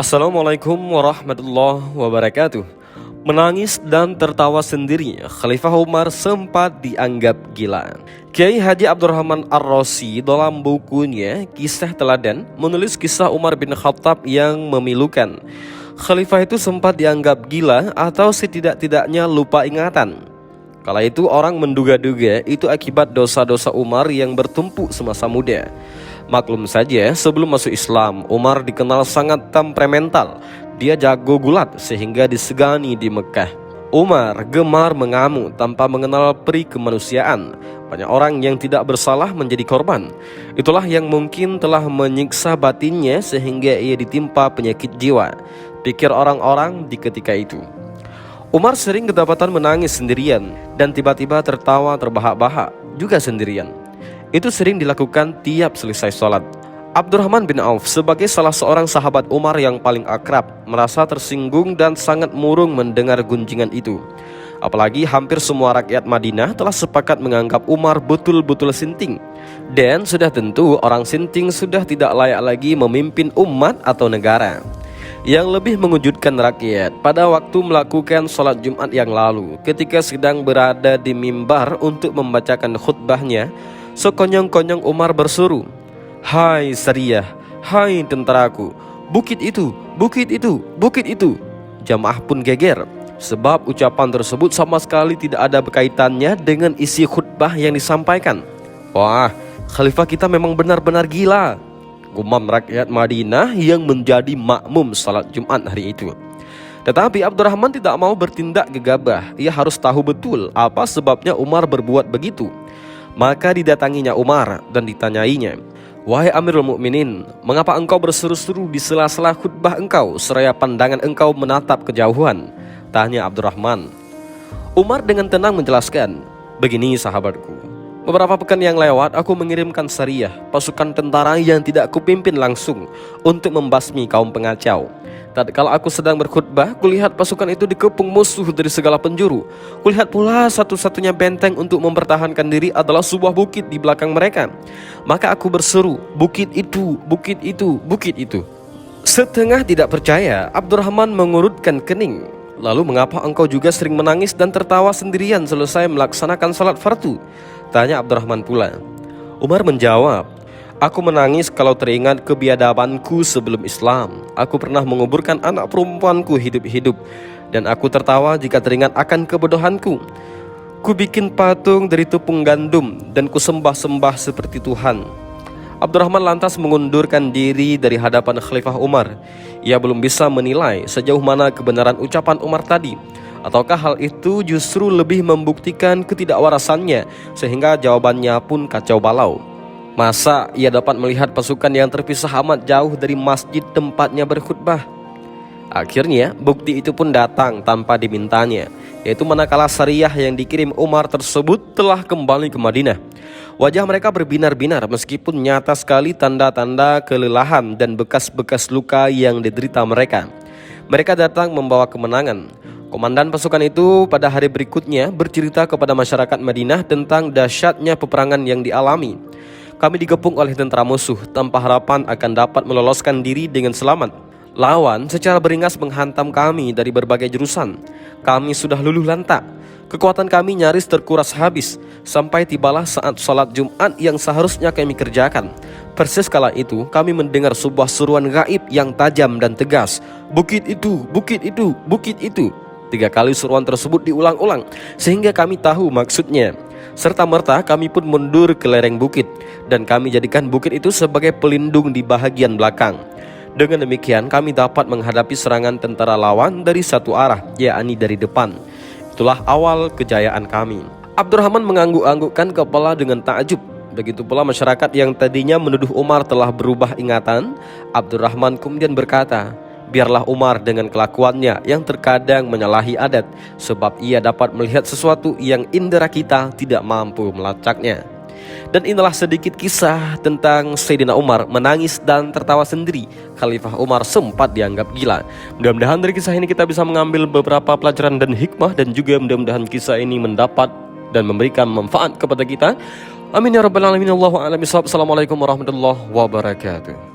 Assalamualaikum warahmatullahi wabarakatuh. Menangis dan tertawa sendiri, Khalifah Umar sempat dianggap gila. Kiai Haji Abdurrahman Ar-Razi dalam bukunya Kisah Teladan menulis kisah Umar bin Khattab yang memilukan. Khalifah itu sempat dianggap gila atau setidak-tidaknya lupa ingatan. Kala itu orang menduga-duga itu akibat dosa-dosa Umar yang bertumpuk semasa muda. Maklum saja, sebelum masuk Islam, Umar dikenal sangat temperamental. Dia jago gulat sehingga disegani di Mekah. Umar gemar mengamuk tanpa mengenal peri kemanusiaan. Banyak orang yang tidak bersalah menjadi korban. Itulah yang mungkin telah menyiksa batinnya sehingga ia ditimpa penyakit jiwa, pikir orang-orang di ketika itu. Umar sering kedapatan menangis sendirian dan tiba-tiba tertawa terbahak-bahak juga sendirian. Itu sering dilakukan tiap selesai sholat. Abdurrahman bin Auf sebagai salah seorang sahabat Umar yang paling akrab merasa tersinggung dan sangat murung mendengar gunjingan itu. Apalagi hampir semua rakyat Madinah telah sepakat menganggap Umar betul-betul sinting. Dan sudah tentu orang sinting sudah tidak layak lagi memimpin umat atau negara. Yang lebih mengejutkan rakyat, pada waktu melakukan sholat Jumat yang lalu, ketika sedang berada di mimbar untuk membacakan khutbahnya, sekonyong-konyong Umar berseru, "Hai Sariyah, hai tentaraku, bukit itu, bukit itu, bukit itu." Jamaah pun geger, sebab ucapan tersebut sama sekali tidak ada berkaitannya dengan isi khutbah yang disampaikan. Wah, Khalifah kita memang benar-benar gila, gumam rakyat Madinah yang menjadi makmum salat Jumat hari itu. Tetapi Abdurrahman tidak mau bertindak gegabah. Ia harus tahu betul apa sebabnya Umar berbuat begitu. Maka didatanginya Umar dan ditanyainya, "Wahai Amirul Mukminin, mengapa engkau berseru-seru di sela-sela khutbah engkau seraya pandangan engkau menatap kejauhan?" tanya Abdurrahman. Umar dengan tenang menjelaskan, "Begini sahabatku, beberapa pekan yang lewat aku mengirimkan Sariyah, pasukan tentara yang tidak kupimpin langsung, untuk membasmi kaum pengacau. Tatkala aku sedang berkhutbah, kulihat pasukan itu dikepung musuh dari segala penjuru. Kulihat pula satu-satunya benteng untuk mempertahankan diri adalah sebuah bukit di belakang mereka. Maka aku berseru, 'Bukit itu, bukit itu, bukit itu.'" Setengah tidak percaya, Abdurrahman mengurutkan kening. "Lalu mengapa engkau juga sering menangis dan tertawa sendirian selesai melaksanakan salat fardu?" tanya Abdurrahman pula. Umar menjawab, "Aku menangis kalau teringat kebiadabanku sebelum Islam. Aku pernah menguburkan anak perempuanku hidup-hidup, dan aku tertawa jika teringat akan kebodohanku. Ku bikin patung dari tepung gandum dan ku sembah-sembah seperti Tuhan." Abdurrahman lantas mengundurkan diri dari hadapan Khalifah Umar. Ia belum bisa menilai sejauh mana kebenaran ucapan Umar tadi, ataukah hal itu justru lebih membuktikan ketidakwarasannya sehingga jawabannya pun kacau balau. Masa ia dapat melihat pasukan yang terpisah amat jauh dari masjid tempatnya berkhutbah? Akhirnya bukti itu pun datang tanpa dimintanya, yaitu manakala Sariyah yang dikirim Umar tersebut telah kembali ke Madinah. Wajah mereka berbinar-binar meskipun nyata sekali tanda-tanda kelelahan dan bekas-bekas luka yang diderita mereka. Mereka datang membawa kemenangan. Komandan pasukan itu pada hari berikutnya bercerita kepada masyarakat Madinah tentang dahsyatnya peperangan yang dialami. "Kami digepung oleh tentara musuh tanpa harapan akan dapat meloloskan diri dengan selamat. Lawan secara beringas menghantam kami dari berbagai jurusan. Kami sudah luluh lantak. Kekuatan kami nyaris terkuras habis, sampai tibalah saat salat Jumat yang seharusnya kami kerjakan. Persis kala itu kami mendengar sebuah seruan gaib yang tajam dan tegas. 'Bukit itu, bukit itu, bukit itu.' 3 kali seruan tersebut diulang-ulang sehingga kami tahu maksudnya. Serta-merta kami pun mundur ke lereng bukit, dan kami jadikan bukit itu sebagai pelindung di bahagian belakang. Dengan demikian kami dapat menghadapi serangan tentara lawan dari satu arah, yakni dari depan. Itulah awal kejayaan kami." Abdurrahman mengangguk-anggukkan kepala dengan takjub. Begitu pula masyarakat yang tadinya menuduh Umar telah berubah ingatan. Abdurrahman kemudian berkata, "Biarlah Umar dengan kelakuannya yang terkadang menyalahi adat, sebab ia dapat melihat sesuatu yang indera kita tidak mampu melacaknya." Dan inilah sedikit kisah tentang Sayyidina Umar menangis dan tertawa sendiri. Khalifah Umar sempat dianggap gila. Mudah-mudahan dari kisah ini kita bisa mengambil beberapa pelajaran dan hikmah, dan juga mudah-mudahan kisah ini mendapat dan memberikan manfaat kepada kita. Amin ya rabbal alamin. Allahu a'lam bishawab. Assalamualaikum warahmatullahi wabarakatuh.